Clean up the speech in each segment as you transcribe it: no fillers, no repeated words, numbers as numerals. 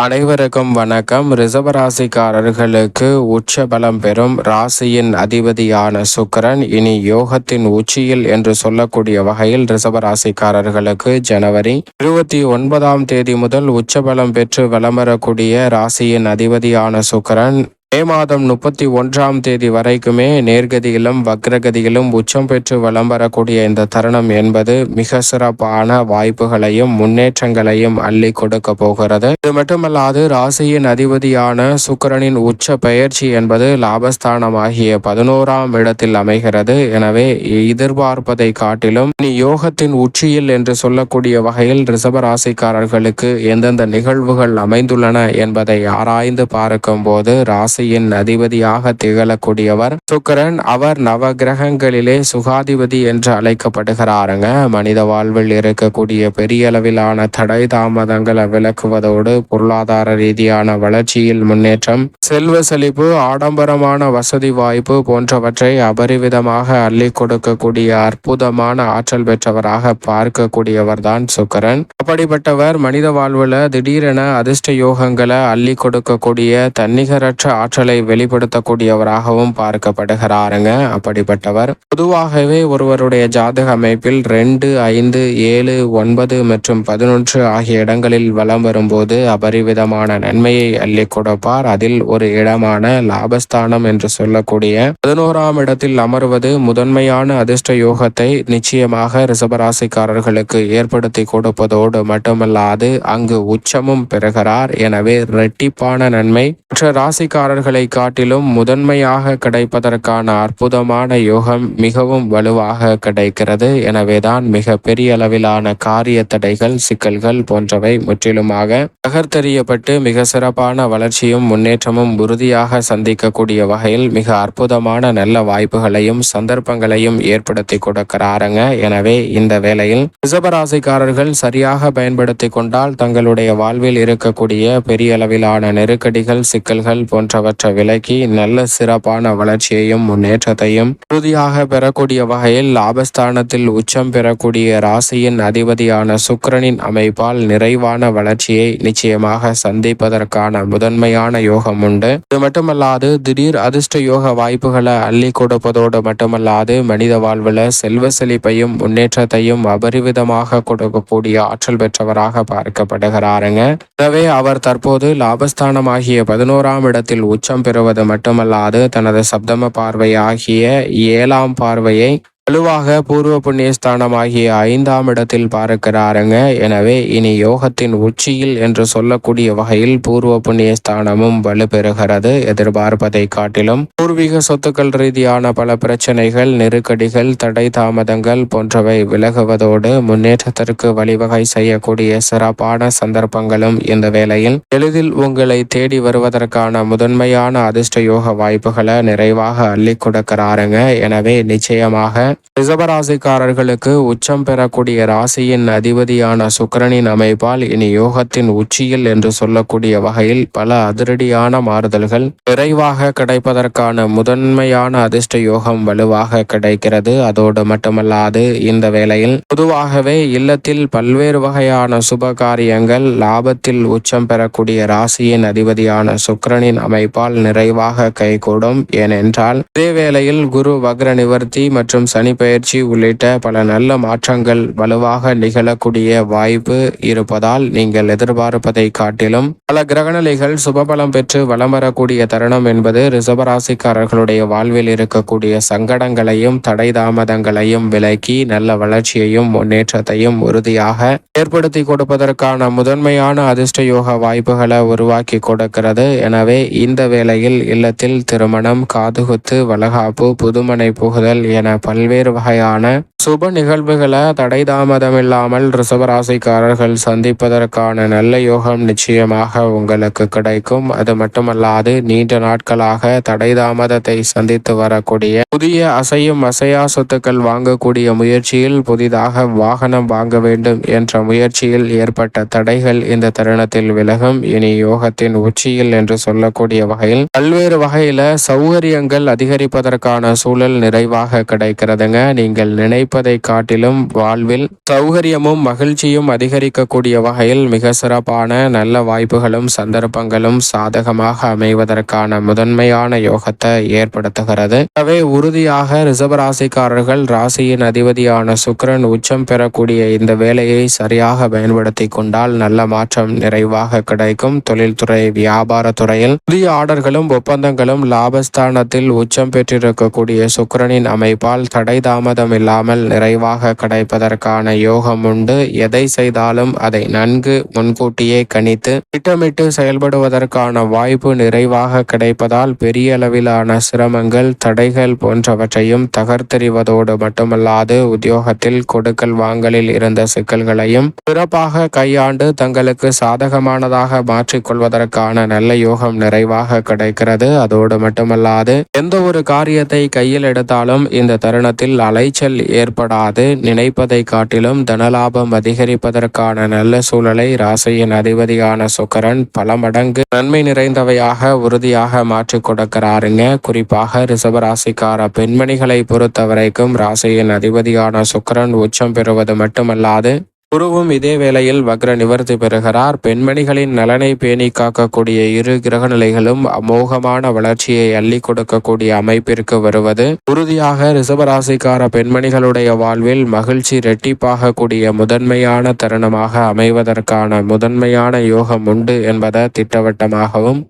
அனைவருக்கும் வணக்கம். ரிஷபராசிக்காரர்களுக்கு உச்ச பலம் பெறும் ராசியின் அதிபதியான சுக்கிரன் இனி யோகத்தின் உச்சியில் என்று சொல்லக்கூடிய வகையில் ரிஷபராசிக்காரர்களுக்கு ஜனவரி 29ஆம் தேதி முதல் உச்சபலம் பெற்று வலம் வரக்கூடிய ராசியின் அதிபதியான சுக்கிரன் மே மாதம் 31ஆம் தேதி வரைக்குமே நேர்கதியிலும் வக்ரகதியிலும் உச்சம் பெற்று வலம் வரக்கூடிய இந்த தருணம் என்பது மிக சிறப்பான வாய்ப்புகளையும் முன்னேற்றங்களையும் அள்ளி கொடுக்க போகிறது. இது மட்டுமல்லாது ராசியின் அதிபதியான சுக்கிரனின் உச்ச பயிற்சி என்பது லாபஸ்தானமாகிய 11ஆம் இடத்தில் அமைகிறது. எனவே எதிர்பார்ப்பதை காட்டிலும் இனி யோகத்தின் உச்சியில் என்று சொல்லக்கூடிய வகையில் ரிஷபராசிக்காரர்களுக்கு எந்தெந்த நிகழ்வுகள் அமைந்துள்ளன என்பதை ஆராய்ந்து பார்க்கும் போது ராசியின் அதிபதியாக திகழக்கூடியவர் சுக்கிரன். அவர் நவ கிரகங்களிலே சுகாதிபதி என்று அழைக்கப்படுகிறாருங்க. மனித வாழ்வில் இருக்கக்கூடிய பெரிய அளவிலான தடை தாமதங்களை விளக்குவதோடு பொருளாதார ரீதியான வளர்ச்சியில் முன்னேற்றம், செல்வ செழிப்பு, ஆடம்பரமான வசதி வாய்ப்பு போன்றவற்றை அபரிவிதமாக அள்ளி கொடுக்கக்கூடிய அற்புதமான ஆற்றல் பெற்றவராக பார்க்கக்கூடியவர் தான் சுக்கிரன். அப்படிப்பட்டவர் மனித வாழ்வுல திடீரென அதிர்ஷ்ட யோகங்களை அள்ளி கொடுக்கக்கூடிய தன்னிகரற்ற ஆற்றலை வெளிப்படுத்தக்கூடியவராகவும் பார்க்கப்படுகிறாருங்க. அப்படிப்பட்டவர் பொதுவாகவே ஒருவருடைய ஜாதக அமைப்பில் 2, 5, 7, 9 மற்றும் 11 ஆகிய இடங்களில் வலம் வரும்போது அபரிவிதமான நன்மையை அள்ளி கொடுப்பார். அதில் ஒரு இடமான லாபஸ்தானம் என்று சொல்லக்கூடிய 11ஆம் இடத்தில் அமர்வது முதன்மையான அதிர்ஷ்ட யோகத்தை நிச்சயமாக ரிஷபராசிக்காரர்களுக்கு ஏற்படுத்தி கொடுப்பதோடு மட்டுமல்லாது அங்கு உச்சமும் பெறுகிறார். எனவே இரட்டிப்பான நன்மை மற்ற ராசிக்காரர்களை காட்டிலும் முதன்மையாக கிடைப்பதற்கான அற்புதமான யோகம் மிகவும் வலுவாக கிடைக்கிறது. எனவேதான் மிக பெரிய அளவிலான காரிய தடைகள், சிக்கல்கள் போன்றவை முற்றிலுமாக தகர்த்தெறியப்பட்டு மிக சிறப்பான வளர்ச்சியும் முன்னேற்றமும் உறுதியாக சந்திக்கக்கூடிய வகையில் மிக அற்புதமான நல்ல வாய்ப்புகளையும் சந்தர்ப்பங்களையும் ஏற்படுத்தி கொடுக்கிறாருங்க. எனவே இந்த வேளையில் ரிஷபராசிக்காரர்கள் சரியாக பயன்படுத்தி கொண்டால் தங்களுடைய வாழ்வில் இருக்கக்கூடிய பெரிய அளவிலான நெருக்கடிகள், சிக்கல்கள் போன்றவற்றை விலக்கி நல்ல சிறப்பான வளர்ச்சியையும் முன்னேற்றத்தையும் உறுதியாக பெறக்கூடிய வகையில் லாபஸ்தானத்தில் உச்சம் பெறக்கூடிய ராசியின் அதிபதியான சுக்கிரனின் அமைப்பால் நிறைவான வளர்ச்சியை நிச்சயமாக சந்திப்பதற்கான முதன்மையான யோகம் உண்டு. இது மட்டுமல்லாது திடீர் அதிர்ஷ்ட யோக வாய்ப்புகளை அள்ளி கொடுப்பதோடு மட்டுமல்லாது மனித வாழ்வுல செல்வ செழிப்பையும் முன்னேற்றத்தையும் அபரிவிதமாக கொடுக்கக்கூடிய ஆற்றல் பெற்றவராக பார்க்கப்படுகிறாருங்க. எனவே அவர் தற்போது லாபஸ்தானமாகிய 11ஆம் இடத்தில் உச்சம் பெறுவது மட்டுமல்லாது தனது சப்தம பார்வை ஆகிய 7ஆம் பார்வையை வலுவாக பூர்வ புண்ணியஸ்தானம் ஆகிய 5ஆம் இடத்தில் பார்க்கிறாருங்க. எனவே இனி யோகத்தின் உச்சியில் என்று சொல்லக்கூடிய வகையில் பூர்வ புண்ணியஸ்தானமும் வலுப்பெறுகிறது. எதிர்பார்ப்பதை காட்டிலும் பூர்வீக சொத்துக்கள் ரீதியான பல பிரச்சனைகள், நெருக்கடிகள், தடை தாமதங்கள் போன்றவை விலகுவதோடு முன்னேற்றத்திற்கு வழிவகை செய்யக்கூடிய சிறப்பான சந்தர்ப்பங்களும் இந்த வேளையில் எளிதில் உங்களை தேடி வருவதற்கான முதன்மையான அதிர்ஷ்ட யோக வாய்ப்புகளை நிறைவாக அள்ளி கொடுக்கிறாருங்க. எனவே நிச்சயமாக ரிஷபராசிக்காரர்களுக்கு உச்சம் பெறக்கூடிய ராசியின் அதிபதியான சுக்கிரனின் அமைப்பால் இனி யோகத்தின் உச்சியில் என்று சொல்லக்கூடிய வகையில் பல அதிரடியான மாறுதல்கள் விரைவாக கிடைப்பதற்கான முதன்மையான அதிர்ஷ்ட யோகம் வலுவாக கிடைக்கிறது. அதோடு மட்டுமல்லாது இந்த வேளையில் பொதுவாகவே இல்லத்தில் பல்வேறு வகையான சுப காரியங்கள் லாபத்தில் உச்சம் பெறக்கூடிய ராசியின் அதிபதியான சுக்கிரனின் அமைப்பால் நிறைவாக கைகூடும். ஏனென்றால் இதே வேளையில் குரு வக்ர நிவர்த்தி மற்றும் சனி பயிற்சி உள்ளிட்ட பல நல்ல மாற்றங்கள் வலுவாக நிகழக்கூடிய வாய்ப்பு இருப்பதால் நீங்கள் எதிர்பார்ப்பதை காட்டிலும் பல கிரகநிலைகள் சுபபலம் பெற்று வலம் வரக்கூடிய தருணம் என்பது ரிஷபராசிக்காரர்களுடைய வாழ்வில் இருக்கக்கூடிய சங்கடங்களையும் தடை தாமதங்களையும் விலக்கி நல்ல வளர்ச்சியையும் முன்னேற்றத்தையும் உறுதியாக ஏற்படுத்தி கொடுப்பதற்கான முதன்மையான அதிர்ஷ்ட யோக வாய்ப்புகளை உருவாக்கி கொடுக்கிறது. எனவே இந்த வேளையில் இல்லத்தில் திருமணம், காதுகுத்து, வளகாப்பு, புதுமனை புகுதல் என பல்வேறு வகையான சுப நிகழ்வுகளை தடை தாமதமில்லாமல் ரிஷபராசிக்காரர்கள் சந்திப்பதற்கான நல்ல யோகம் நிச்சயமாக உங்களுக்கு கிடைக்கும். அது மட்டுமல்லாது நீண்ட நாட்களாக தடை தாமதத்தை சந்தித்து வரக்கூடிய புதிய அசையும் அசையா சொத்துக்கள் வாங்கக்கூடிய முயற்சியில், புதிதாக வாகனம் வாங்க வேண்டும் என்ற முயற்சியில் ஏற்பட்ட தடைகள் இந்த தருணத்தில் விலகும். இனி யோகத்தின் உச்சியில் என்று சொல்லக்கூடிய வகையில் பல்வேறு வகையில சௌகரியங்கள் அதிகரிப்பதற்கான சூழல் நிறைவாக கிடைக்கிறது. இருக்கிறதுங்க. நீங்கள் நினைப்பதை காட்டிலும் வாழ்வில் சௌகரியமும் மகிழ்ச்சியும் அதிகரிக்கக்கூடிய வகையில் மிக சிறப்பான நல்ல வாய்ப்புகளும் சந்தர்ப்பங்களும் சாதகமாக அமைவதற்கான முதன்மையான யோகத்தை ஏற்படுத்துகிறது. எனவே உறுதியாக ரிஷபராசிக்காரர்கள் ராசியின் அதிபதியான சுக்கிரன் உச்சம் பெறக்கூடிய இந்த வேலையை சரியாக பயன்படுத்தி கொண்டால் நல்ல மாற்றம் நிறைவாக கிடைக்கும். தொழில்துறை வியாபார துறையில் புதிய ஆர்டர்களும் ஒப்பந்தங்களும் லாபஸ்தானத்தில் உச்சம் பெற்றிருக்கக்கூடிய சுக்கிரனின் அமைப்பால் தடை தாமதம் இல்லாமல் நிறைவாக கிடைப்பதற்கான யோகம் உண்டு. எதை செய்தாலும் அதை நன்கு முன்கூட்டியே கணித்து திட்டமிட்டு செயல்படுவதற்கான வாய்ப்பு நிறைவாக கிடைப்பதால் பெரிய அளவிலான சிரமங்கள் தடைகள் போன்றவற்றையும் தகர்த்தெறிவதோடு மட்டுமல்லாது உத்தியோகத்தில் கொடுக்கல் வாங்கலில் இருந்த சிக்கல்களையும் சிறப்பாக கையாண்டு தங்களுக்கு சாதகமானதாக மாற்றிக்கொள்வதற்கான நல்ல யோகம் நிறைவாக கிடைக்கிறது. அதோடு மட்டுமல்லாது எந்த ஒரு காரியத்தை கையில் எடுத்தாலும் இந்த தருணத்தில் அலைச்சல் ஏற்படாது. நினைப்பதை காட்டிலும் தனலாபம் அதிகரிப்பதற்கான நல்ல சூழலை ராசியின் அதிபதியான சுக்கிரன் பல மடங்கு நன்மை நிறைந்தவையாக உறுதியாக மாற்றி கொடுக்கிறாருங்க. குறிப்பாக ரிஷபராசிக்கார பெண்மணிகளை பொறுத்த வரைக்கும் ராசியின் அதிபதியான சுக்கிரன் உச்சம் பெறுவது மட்டுமல்லாது குருவும் இதே வேளையில் வக்ர நிவர்த்தி பெறுகிறார். பெண்மணிகளின் நலனை பேணி காக்கக்கூடிய இரு கிரகநிலைகளும் அமோகமான வளர்ச்சியை அள்ளி கொடுக்கக்கூடிய அமைப்பிற்கு வருவது உறுதியாக ரிஷபராசிக்கார பெண்மணிகளுடைய வாழ்வில் மகிழ்ச்சி இரட்டிப்பாக கூடிய முதன்மையான தருணமாக அமைவதற்கான முதன்மையான யோகம் உண்டு என்பதை திட்டவட்டமாகவும்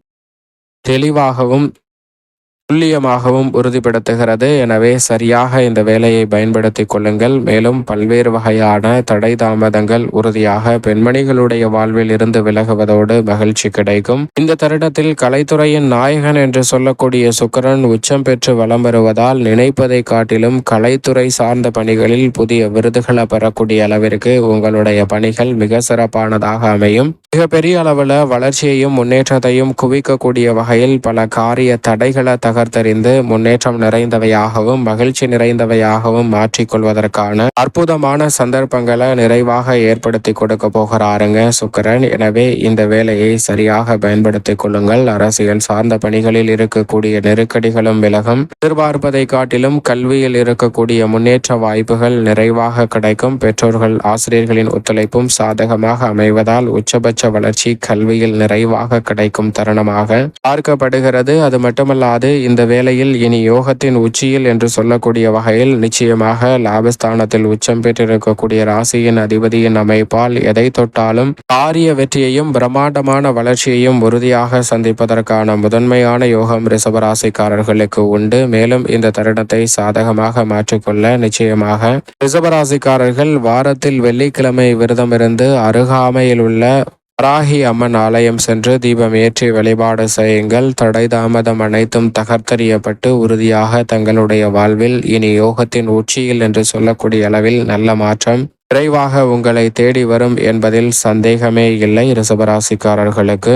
தெளிவாகவும் துல்லியமாகவும் உறுதிப்படுத்துகிறது. எனவே சரியாக இந்த வேலையை பயன்படுத்தி கொள்ளுங்கள். மேலும் பல்வேறு வகையான தடை தாமதங்கள் உறுதியாக பெண்மணிகளுடைய வாழ்வில் இருந்து விலகுவதோடு மகிழ்ச்சி கிடைக்கும். இந்த தருணத்தில் கலைத்துறையின் நாயகன் என்று சொல்லக்கூடிய சுக்கிரன் உச்சம் பெற்று வலம் வருவதால் நினைப்பதை காட்டிலும் கலைத்துறை சார்ந்த பணிகளில் புதிய விருதுகளை பெறக்கூடிய அளவிற்கு உங்களுடைய பணிகள் மிக சிறப்பானதாக அமையும். மிகப்பெரிய அளவில் வளர்ச்சியையும் முன்னேற்றத்தையும் குவிக்கக்கூடிய வகையில் பல காரிய தடைகளை தகர்த்தறிந்து முன்னேற்றம் நிறைந்தவையாகவும் மகிழ்ச்சி நிறைந்தவையாகவும் மாற்றிக்கொள்வதற்கான அற்புதமான சந்தர்ப்பங்களை நிறைவாக ஏற்படுத்தி கொடுக்க போகிறாருங்க சுக்கிரன். எனவே இந்த வேலையை சரியாக பயன்படுத்தி கொள்ளுங்கள். அரசியல் சார்ந்த பணிகளில் இருக்கக்கூடிய நெருக்கடிகளும் விலகும். எதிர்பார்ப்பதை காட்டிலும் கல்வியில் இருக்கக்கூடிய முன்னேற்ற வாய்ப்புகள் நிறைவாக கிடைக்கும். பெற்றோர்கள் ஆசிரியர்களின் ஒத்துழைப்பும் சாதகமாக அமைவதால் உச்சபட்ச வளர்ச்சி கல்வியில் நிறைவாக கிடைக்கும் தருணமாக பார்க்கப்படுகிறது. அது மட்டுமல்லாது இந்த வேளையில் இனி யோகத்தின் உச்சியில் என்று சொல்லக்கூடிய வகையில் நிச்சயமாக லாபஸ்தானத்தில் உச்சம் பெற்றிருக்கக்கூடிய ராசியின் அதிபதியின் அமைப்பால் எதை தொட்டாலும் காரிய வெற்றியையும் பிரம்மாண்டமான வளர்ச்சியையும் உறுதியாக சந்திப்பதற்கான முதன்மையான யோகம் ரிஷபராசிக்காரர்களுக்கு உண்டு. மேலும் இந்த தருணத்தை சாதகமாக மாற்றிக்கொள்ள நிச்சயமாக ரிஷபராசிக்காரர்கள் வாரத்தில் வெள்ளிக்கிழமை விரதமிருந்து அருகாமையில் உள்ள வராகி அம்மன் ஆலயம் சென்று தீபம் ஏற்றி வழிபாடு செய்யுங்கள். தடை தாமதம் அனைத்தும் தகர்த்தறியப்பட்டு உறுதியாக தங்களுடைய வாழ்வில் இனி யோகத்தின் உச்சியில் என்று சொல்லக்கூடிய அளவில் நல்ல மாற்றம் விரைவாக உங்களை தேடி வரும் என்பதில் சந்தேகமே இல்லை. ரிஷபராசிக்காரர்களுக்கு